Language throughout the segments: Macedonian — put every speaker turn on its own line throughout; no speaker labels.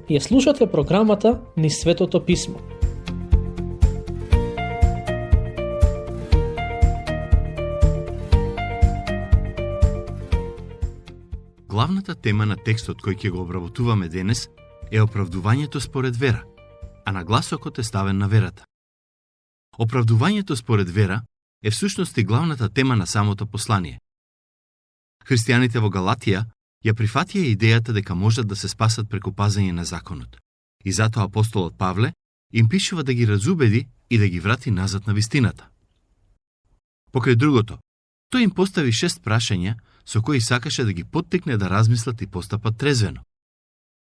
Ја слушате програмата Низ Светото Писмо.
Главната тема на текстот кој ќе го обработуваме денес е оправдувањето според вера, а нагласокот е ставен на верата. Оправдувањето според вера е всушност и главната тема на самото послание. Христијаните во Галатија ја прифатија идејата дека можат да се спасат преку пазење на законот. И затоа апостолот Павле им пишува да ги разубеди и да ги врати назад на вистината. Покрај другото, тој им постави 6 прашања со кои сакаше да ги поттикне да размислат и постапат трезвено.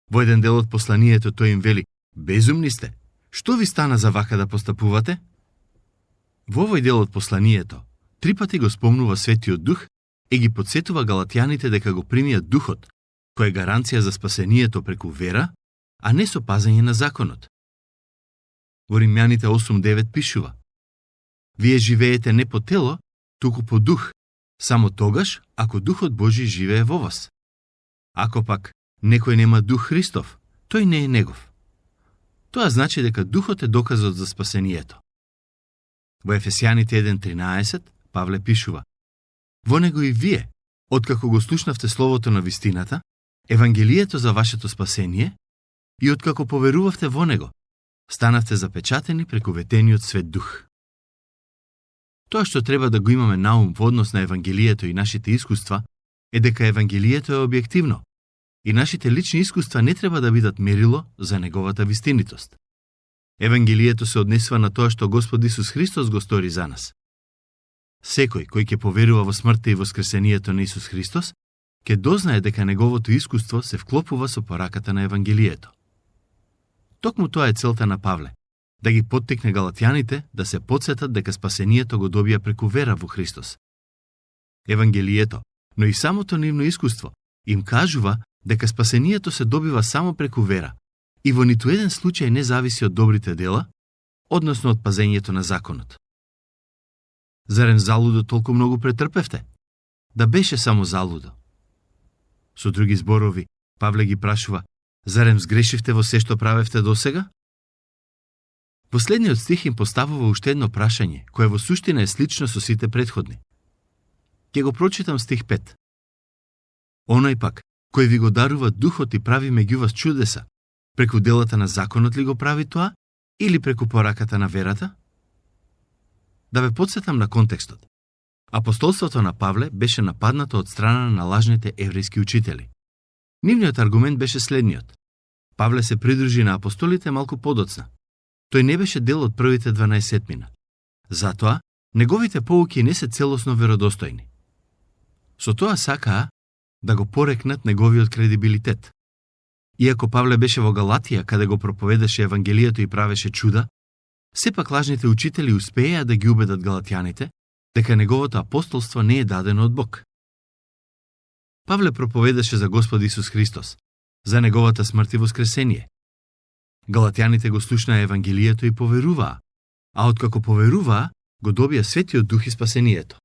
Во еден дел од посланието тој им вели: "Безумни сте, што ви стана за вака да постапувате?" Во овој дел од посланието 3 пати го спомнува Светиот Дух и ги подсетува галатјаните дека го примијат Духот, кој е гаранција за спасението преку вера, а не со пазење на законот. Во Римјаните 8:9 пишува: "Вие живеете не по тело, туку по дух, само тогаш ако Духот Божи живее во вас. Ако пак некој нема Дух Христов, тој не е негов." Тоа значи дека Духот е доказот за спасението. Во Ефесјаните 1:13 Павле пишува: "Во него и вие, откако го слушнавте словото на вистината, Евангелието за вашето спасение, и откако поверувавте во него, станавте запечатени преку ветениот Свет Дух." Тоа што треба да го имаме на ум во однос на Евангелието и нашите искуства е дека Евангелието е објективно и нашите лични искуства не треба да бидат мерило за неговата вистинитост. Евангелието се однесува на тоа што Господ Исус Христос го стори за нас. Секој кој ќе поверува во смртта и воскресението на Исус Христос, ќе дознае дека неговото искуство се вклопува со пораката на Евангелието. Токму тоа е целта на Павле, да ги поттикне галатјаните да се потсетат дека спасението го добија преку вера во Христос. Евангелието, но и самото нивно искуство, им кажува дека спасението се добива само преку вера и во ниту еден случај не зависи од добрите дела, односно од пазењето на законот. Зарем залудо толку многу претрпевте? Да беше само залудо. Со други зборови, Павле ги прашува: "Зарем сгрешивте во се што правевте досега?" Последниот стих им поставува уште едно прашање, кое во суштина е слично со сите претходни. Ќе го прочитам стих 5. "Оној пак, кој ви го дарува Духот и прави меѓу вас чудеса, преку делата на законот ли го прави тоа, или преку пораката на верата?" Да ве подсетам на контекстот. Апостолството на Павле беше нападнато од страна на лажните еврејски учители. Нивниот аргумент беше следниот: Павле се придружи на апостолите малку подоцна. Тој не беше дел од првите 12. Затоа, неговите поуки не се целосно веродостојни. Со тоа сакаа да го порекнат неговиот кредибилитет. Иако Павле беше во Галатија, каде го проповедаше Евангелието и правеше чуда, сепак лажните учители успееа да ги убедат галатјаните дека неговото апостолство не е дадено од Бог. Павле проповедаше за Господ Исус Христос, за неговата смрт и воскресение. Галатјаните го слушнаа Евангелието и поверуваа, а откако поверуваа, го добија Светиот Дух и спасението.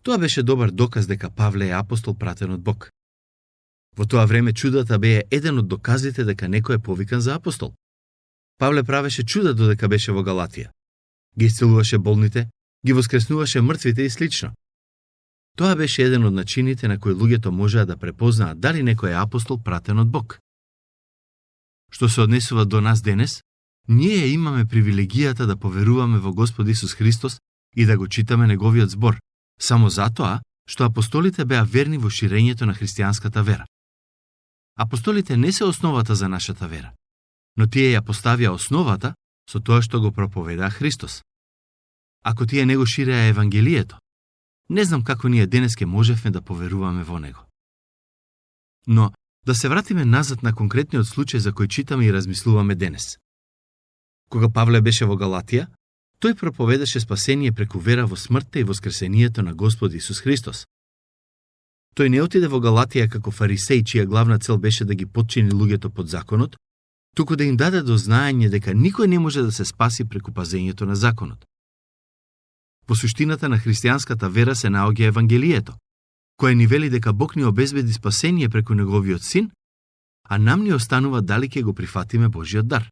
Тоа беше добар доказ дека Павле е апостол пратен од Бог. Во тоа време чудата беа еден од доказите дека некој е повикан за апостол. Павле правеше чуда додека беше во Галатија. Ги исцелуваше болните, ги воскреснуваше мртвите и слично. Тоа беше еден од начините на кои луѓето можеа да препознаат дали некој е апостол пратен од Бог. Што се однесува до нас денес, ние имаме привилегијата да поверуваме во Господ Исус Христос и да го читаме неговиот збор, само затоа што апостолите беа верни во ширењето на христијанската вера. Апостолите не се основата за нашата вера, но тие ја поставија основата со тоа што го проповедаа Христос. Ако тие не го ширеа Евангелието, не знам како ние денеска можевме да поверуваме во него. Но, да се вратиме назад на конкретниот случај за кој читаме и размислуваме денес. Кога Павле беше во Галатија, тој проповедаше спасение преку вера во смртта и воскресението на Господ Исус Христос. Тој не отиде во Галатија како фарисеј, чија главна цел беше да ги потчини луѓето под законот, туку да им даде до знаење дека никој не може да се спаси преку пазењето на законот. По суштината на христијанската вера се наоѓа Евангелието, кое ни вели дека Бог ни обезбеди спасение преку неговиот син, а нам ни останува дали ќе го прифатиме Божиот дар.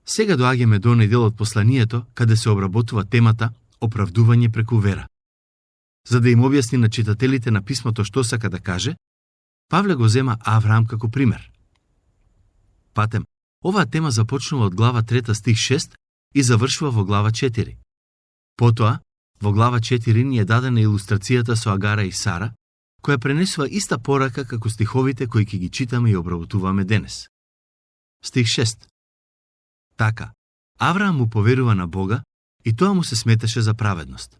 Сега доаѓаме до оној дел од посланието каде се обработува темата оправдување преку вера. За да им објасни на читателите на писмото што сака да каже, Павле го зема Авраам како пример. Патем, оваа тема започнува од глава 3 стих 6 и завршува во глава 4. Потоа, во глава 4 ни е дадена илустрацијата со Агара и Сара, која пренесува иста порака како стиховите кои ќе ги читаме и обработуваме денес. Стих 6. Така, Авраам му поверува на Бога и тоа му се сметаше за праведност.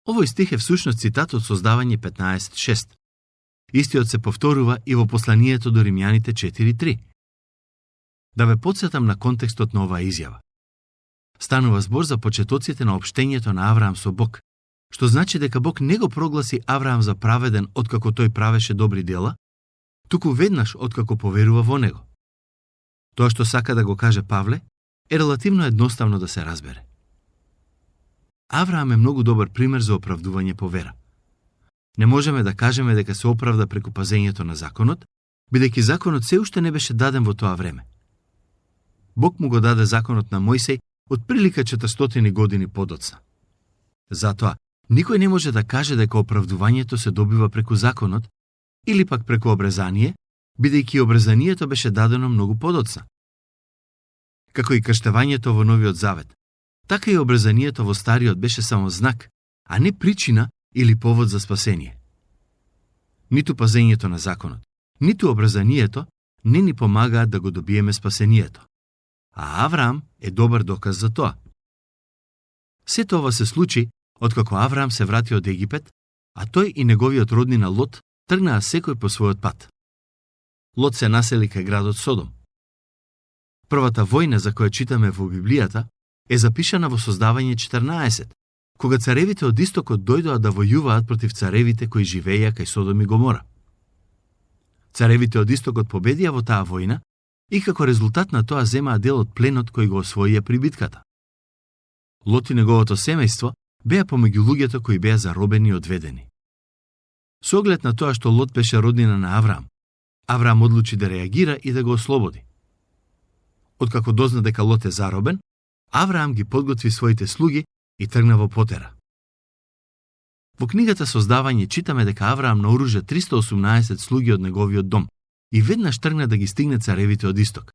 Овој стих е всушност цитат од Создавање 15.6. Истиот се повторува и во посланието до Римјаните 4.3. Да ве потсетам на контекстот на оваа изјава. Станува збор за почетоците на општењето на Авраам со Бог, што значи дека Бог не го прогласи Авраам за праведен откако тој правеше добри дела, туку веднаш откако поверува во него. Тоа што сака да го каже Павле е релативно едноставно да се разбере. Авраам е многу добар пример за оправдување по вера. Не можеме да кажеме дека се оправда преку пазењето на законот, бидејќи законот се уште не беше даден во тоа време. Бог му го даде законот на Мојсей од прилика 400 години подоцна. Затоа, никој не може да каже дека оправдувањето се добива преку законот или пак преку обрезание, бидејќи обрезанието беше дадено многу подоцна. Како и крштевањето во Новиот Завет, така и обрезанието во Стариот беше само знак, а не причина или повод за спасение. Ниту пазењето на законот, ниту обрезанието не ни помагаат да го добиеме спасението. А Авраам е добар доказ за тоа. Сето ова се случи откако Авраам се врати од Египет, а тој и неговиот роднина Лот тргнаа секој по својот пат. Лот се насели кај градот Содом. Првата војна за која читаме во Библијата е запишана во Создавање 14, кога царевите од истокот дојдоа да војуваат против царевите кои живееја кај Содом и Гомора. Царевите од истокот победија во таа војна и како резултат на тоа земаа дел од пленот кој го освоија при битката. Лот и неговото семејство беа помеѓу луѓето кои беа заробени и одведени. Со оглед на тоа што Лот беше роднина на Авраам, Авраам одлучи да реагира и да го ослободи. Откако дозна дека Лот е заробен, Авраам ги подготви своите слуги и тргна во потера. Во книгата Создавање читаме дека Авраам наоружа 318 слуги од неговиот дом и веднаш тргна да ги стигне царевите од исток.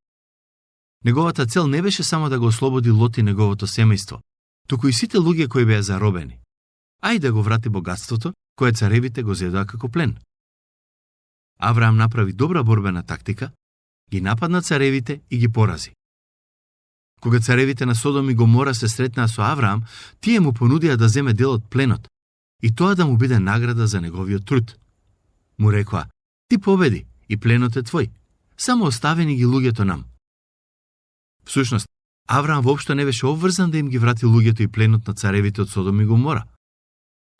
Неговата цел не беше само да го ослободи Лот и неговото семејство, туку и сите луѓе кои беа заробени, а и да го врати богатството кое царевите го зедоа како плен. Авраам направи добра борбена тактика, ги нападна царевите и ги порази. Кога царевите на Содом и Гомора се сретнаа со Авраам, тие му понудија да земе дел од пленот и тоа да му биде награда за неговиот труд. Му рекоа: "Ти победи и пленот е твој, само оставени ги луѓето нам." Всушност, Авраам воопшто не беше обврзан да им ги врати луѓето и пленот на царевите од Содом и Гомора.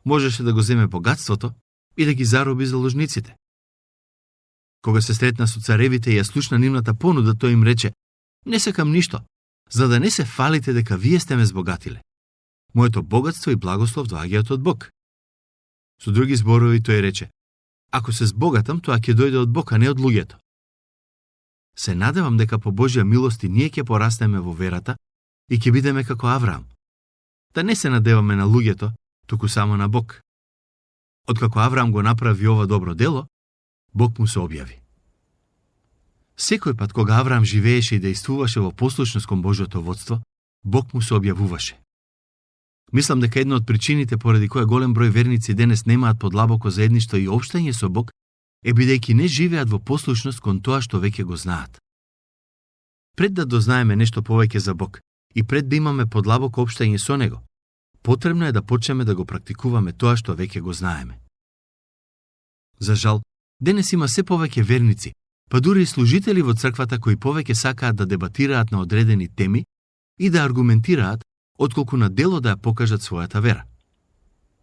Можеше да го земе богатството и да ги зароби заложниците. Кога се сретна со царевите и ја слушна нивната понуда, тој им рече: "Не сакам ништо, за да не се фалите дека вие сте ме збогатиле. Моето богатство и благослов доаѓаат од Бог." Со други зборови тој рече: "Ако се збогатам, тоа ќе дојде од Бог, а не од луѓето." Се надевам дека по Божја милост и ние ќе порастеме во верата и ќе бидеме како Авраам. Да не се надеваме на луѓето, туку само на Бог. Откако Авраам го направи ова добро дело, Бог му се објави. Секој пат кога Авраам живееше и действуваше во послушност кон Божјото водство, Бог му се објавуваше. Мислам дека една од причините поради која голем број верници денес немаат подлабоко заедништво и општање со Бог е бидејќи не живеат во послушност кон тоа што веќе го знаат. Пред да дознаеме нешто повеќе за Бог и пред да имаме подлабоко општање со Него, потребно е да почнеме да го практикуваме тоа што веќе го знаеме. За жал, денес има се повеќе верници, па дури и служители во црквата кои повеќе сакаат да дебатираат на одредени теми и да аргументираат, отколку на дело да ја покажат својата вера.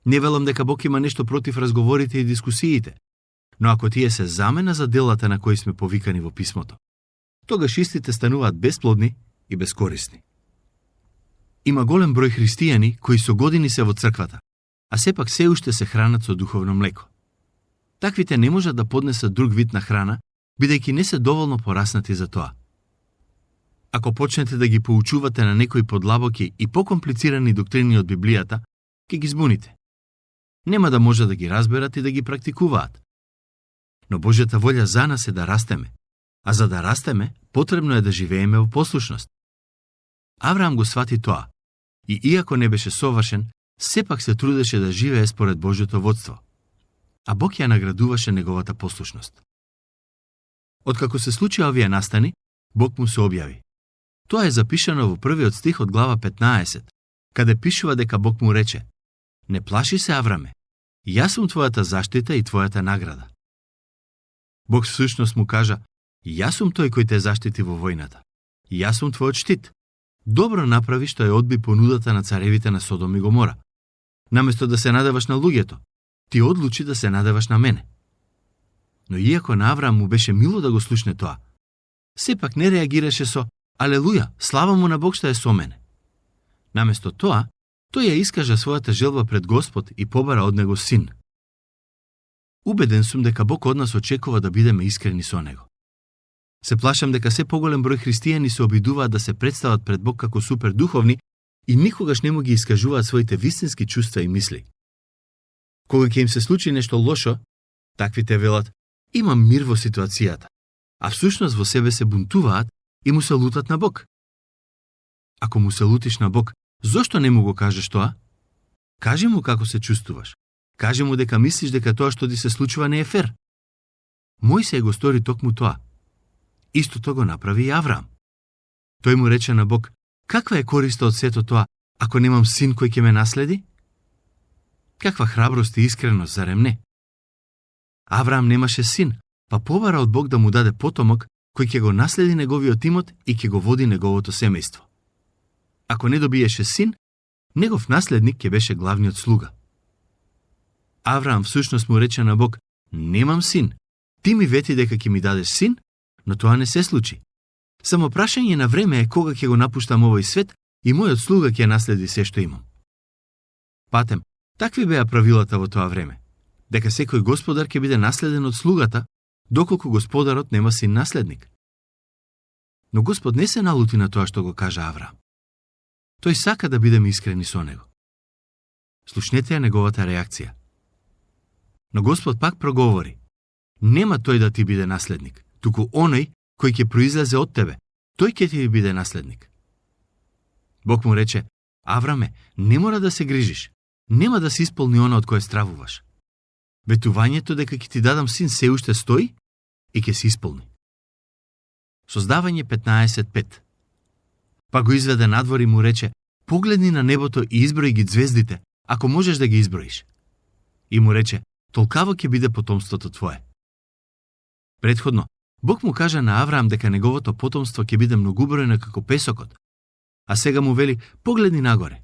Не велам дека Бог има нешто против разговорите и дискусиите, но ако тие се замена за делата на кои сме повикани во писмото, тогаш истите стануваат бесплодни и бескорисни. Има голем број христијани кои со години се во црквата, а сепак се уште се хранат со духовно млеко. Таквите не можат да поднесат друг вид на храна, бидејќи не се доволно пораснати за тоа. Ако почнете да ги поучувате на некои подлабоки и покомплицирани доктрини од Библијата, ќе ги збуните. Нема да може да ги разберат и да ги практикуваат. Но Божјата волја за нас е да растеме, а за да растеме, потребно е да живееме во послушност. Авраам го свати тоа и иако не беше совршен, сепак се трудеше да живее според Божјото водство. А Бог ја наградуваше неговата послушност. Откако се случи овие настани, Бог му се објави. Тоа е запишано во првиот стих од глава 15, каде пишува дека Бог му рече: "Не плаши се, Авраме, јас сум твојата заштита и твојата награда." Бог всушност му кажа: "Јас сум тој кој те заштити во војната. Јас сум твојот штит. Добро направи што ја одби понудата на царевите на Содом и Гомора. Наместо да се надеваш на луѓето, ти одлучи да се надеваш на мене." Но иако на Авраам му беше мило да го слушне тоа, сепак не реагираше со "Алелуја, слава му на Бог што е со мене." Наместо тоа, тој ја искажа својата желба пред Господ и побара од него син. Убеден сум дека Бог од нас очекува да бидеме искрени со него. Се плашам дека се поголем број христијани се обидуваат да се представат пред Бог како супер духовни и никогаш не му ги искажуваат своите вистински чувства и мисли. Кога ќе им се случи нешто лошо, таквите велат: "Имам мир во ситуацијата", а всушност во себе се бунтуваат и му се лутат на Бог. Ако му се лутиш на Бог, зошто не му го кажеш тоа? Кажи му како се чувствуваш. Кажи му дека мислиш дека тоа што ти се случува не е фер. Мојсей го стори токму тоа. Истото го направи и Авраам. Тој му рече на Бог: "Каква е користа од сето тоа, ако немам син кој ќе ме наследи?" Каква храброст и искреност, зарем не? Авраам немаше син, па побара од Бог да му даде потомок кој ќе го наследи неговиот имот и ќе го води неговото семејство. Ако не добиеше син, негов наследник ќе беше главниот слуга. Авраам всушност му рече на Бог: "Немам син. Ти ми вети дека ќе ми дадеш син, но тоа не се случи. Само прашање на време е кога ќе го напуштам овој свет и мојот слуга ќе наследи се што имам." Патем, такви беа правилата во тоа време, дека секој господар ќе биде наследен од слугата, доколку господарот нема син наследник. Но Господ не се налути на тоа што го кажа Авраам. Тој сака да бидеме искрени со него. Слушнете ја неговата реакција. Но Господ пак проговори: "Нема тој да ти биде наследник, туку оној кој ќе произлезе од тебе, тој ќе ти биде наследник." Бог му рече: "Авраме, не мора да се грижиш, нема да се исполни она од кое стравуваш. Ветувањето дека ќе ти дадам син се уште стои и ќе се исполни." Создавање 15:5. Па го изведе надвор и му рече: "Погледни на небото и изброи ги звездите, ако можеш да ги изброиш." И му рече: "Толкаво ќе биде потомството твое." Претходно, Бог му кажа на Авраам дека неговото потомство ќе биде многубројно како песокот, а сега му вели: "Погледни нагоре."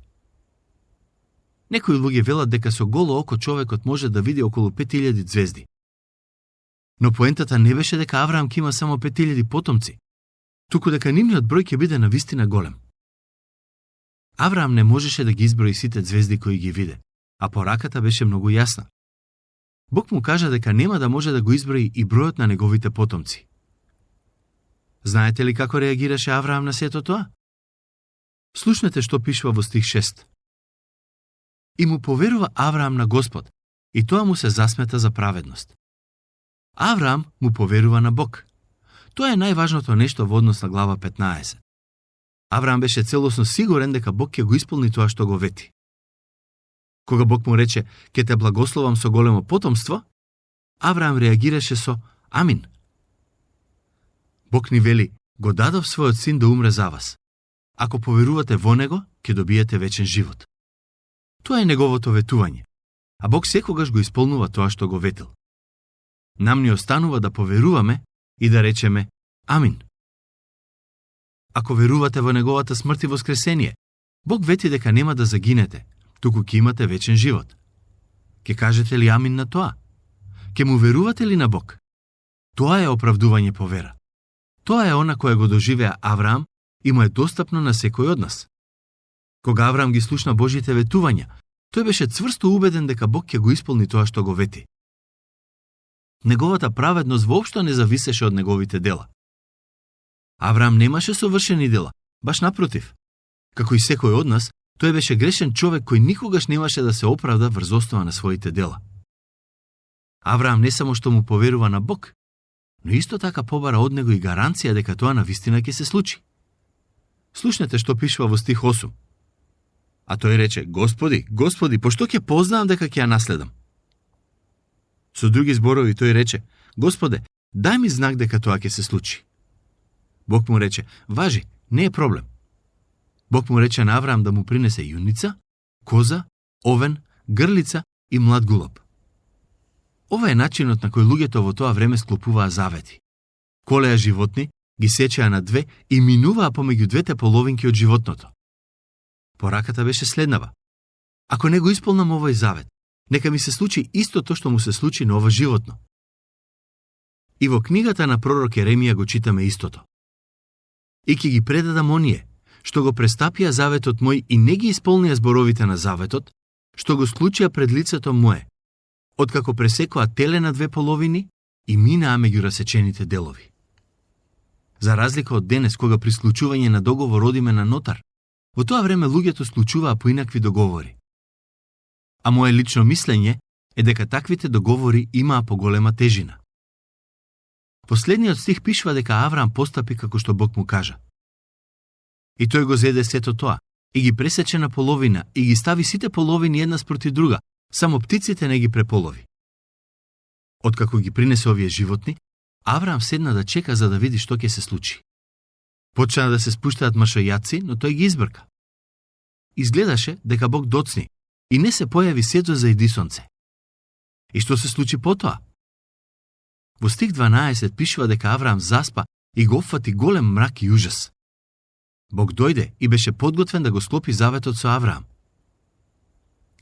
Некои луѓе велат дека со голо око човекот може да види околу 5000 звезди. Но поентата не беше дека Авраам ќе има само 5000 потомци, туку дека нивниот број ќе биде навистина голем. Авраам не можеше да ги изброи сите звезди кои ги виде, а пораката беше многу јасна. Бог му кажа дека нема да може да го изброи и бројот на неговите потомци. Знаете ли како реагираше Авраам на сето тоа? Слушнете што пишува во стих 6. "И му поверува Авраам на Господ, и тоа му се засмета за праведност." Авраам му поверува на Бог. Тоа е најважното нешто во однос на глава 15. Авраам беше целосно сигурен дека Бог ќе го исполни тоа што го вети. Кога Бог му рече: "Ќе те благословам со големо потомство", Авраам реагираше со "Амин." Бог ни вели: "Го дадов својот син да умре за вас. Ако поверувате во него, ќе добиете вечен живот." Тоа е неговото ветување, а Бог секогаш го исполнува тоа што го ветил. Нам ни останува да поверуваме и да речеме "Амин." Ако верувате во неговата смрт и воскресение, Бог вети дека нема да загинете, туку ќе имате вечен живот. Ке кажете ли амин на тоа? Ке му верувате ли на Бог? Тоа е оправдување по вера. Тоа е она кое го доживеа Авраам и му е достапно на секој од нас. Кога Авраам ги слушна Божите ветувања, тој беше цврсто убеден дека Бог ќе го исполни тоа што го вети. Неговата праведност воопшто не зависеше од неговите дела. Авраам немаше совршени дела, баш напротив. Како и секој од нас, тој беше грешен човек кој никогаш немаше да се оправда врз основа на своите дела. Авраам не само што му поверува на Бог, но исто така побара од него и гаранција дека тоа навистина ќе се случи. Слушнете што пишува во стих 8. А тој рече: Господи, Господи, пошто ќе познаам дека ќе ја наследам? Со други зборови тој рече: Господе, дај ми знак дека тоа ќе се случи. Бог му рече: Важи, не е проблем. Бог му рече на Авраам да му принесе јуница, коза, овен, грлица и млад гулаб. Ова е начинот на кој луѓето во тоа време склопуваа завети. Колеа животни, ги сечеа на две и минуваа помеѓу двете половинки од животното. Пораката беше следнава: ако не го исполнам овој завет, нека ми се случи истото што му се случи на ова животно. И во книгата на пророк Еремија го читаме истото. И ќе ги предадам оние што го престапија заветот мој и не ги исполнија зборовите на заветот, што го склучија пред лицето мое, откако пресекоа теле на две половини и минаа меѓу расечените делови. За разлика од денес, кога при склучување на договор одиме на нотар, во тоа време луѓето склучуваа поинакви договори. А мое лично мислење е дека таквите договори имаа поголема тежина. Последниот стих пишува дека Авраам постапи како што Бог му кажа. И тој го зеде сето тоа, и ги пресече на половина, и ги стави сите половини една спроти друга, само птиците не ги преполови. Откако ги принесе овие животни, Авраам седна да чека за да види што ќе се случи. Почна да се спуштаат машојаци, но тој ги избрка. Изгледаше дека Бог доцни и не се појави сето за иди сонце. И што се случи потоа? Во стих 12 пишува дека Авраам заспа и го опфати голем мрак и ужас. Бог дојде и беше подготвен да го склопи заветот со Авраам.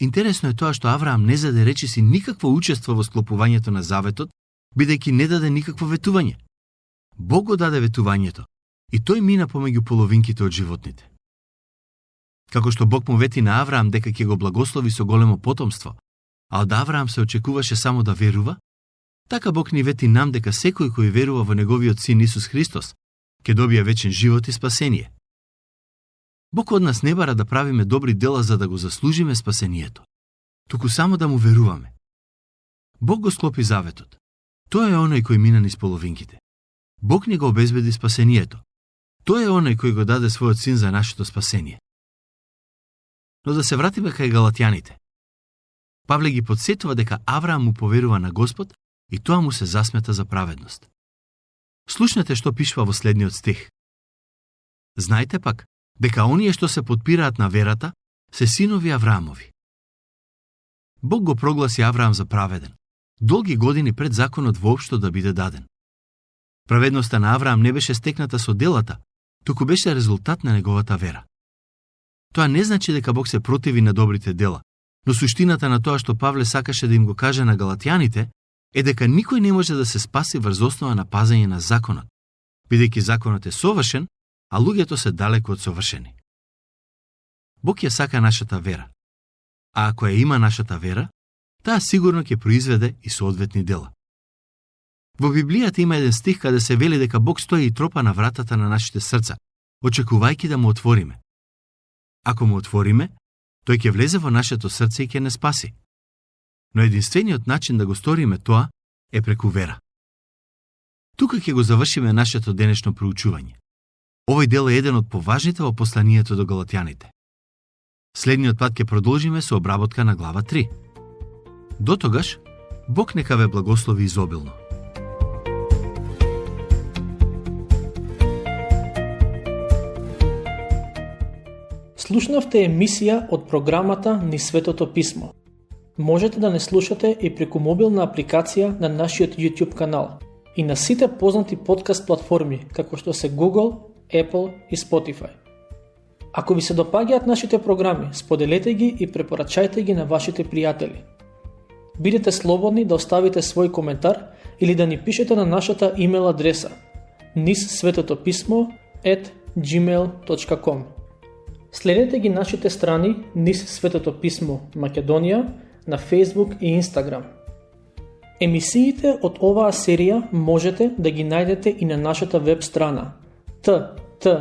Интересно е тоа што Авраам не заде речиси никакво учество во склопувањето на заветот, бидејќи не даде никакво ветување. Бог го даде ветувањето и тој мина помеѓу половинките од животните. Како што Бог му вети на Авраам дека ќе го благослови со големо потомство, а од Авраам се очекуваше само да верува, така Бог ни вети нам дека секој кој верува во неговиот син Исус Христос ќе добие вечен живот и спасение. Бог од нас не бара да правиме добри дела за да го заслужиме спасението, туку само да му веруваме. Бог го склопи заветот. Тој е оној кој мина низ половинките. Бог ни го обезбеди спасението. Тој е оној кој го даде својот син за нашето спасение. Но да се вратиме кај галатјаните. Павле ги подсетува дека Авраам му поверува на Господ и тоа му се засмета за праведност. Слушнете што пишува во следниот стих. Знајте пак дека оние што се подпираат на верата се синови Авраамови. Бог го прогласи Авраам за праведен, долги години пред законот воопшто да биде даден. Праведноста на Авраам не беше стекната со делата, туку беше резултат на неговата вера. Тоа не значи дека Бог се противи на добрите дела, но суштината на тоа што Павле сакаше да им го каже на галатјаните е дека никој не може да се спаси врз основа на пазење на законот, бидејќи законот е совршен, а луѓето се далеку од совршени. Бог ја сака нашата вера, а ако ја има нашата вера, таа сигурно ќе произведе и соодветни дела. Во Библијата има еден стих каде се вели дека Бог стои и тропа на вратата на нашите срца, очекувајќи да му отвориме. Ако му отвориме, тој ќе влезе во нашето срце и ќе не спаси. Но единствениот начин да го сториме тоа е преку вера. Тука ќе го завршиме нашето денешно проучување. Овој дел е еден од поважните во посланието до галатјаните. Следниот пат ќе продолжиме со обработка на глава 3. До тогаш, Бог нека ве благослови изобилно.
Слушнавте емисија од програмата Низ Светото Писмо. Можете да не слушате и преку мобилна апликација на нашиот YouTube канал и на сите познати подкаст платформи, како што се Google, Apple и Spotify. Ако ви се допаѓаат нашите програми, споделете ги и препорачајте ги на вашите пријатели. Бидете слободни да оставите свој коментар или да ни пишете на нашата имейл адреса nizsvetotopисmo@gmail.com. Следете ги нашите страни Низ Светото Писмо Македонија на Facebook и Instagram. Емисиите од оваа серија можете да ги најдете и на нашата веб страна ttb.twr.org.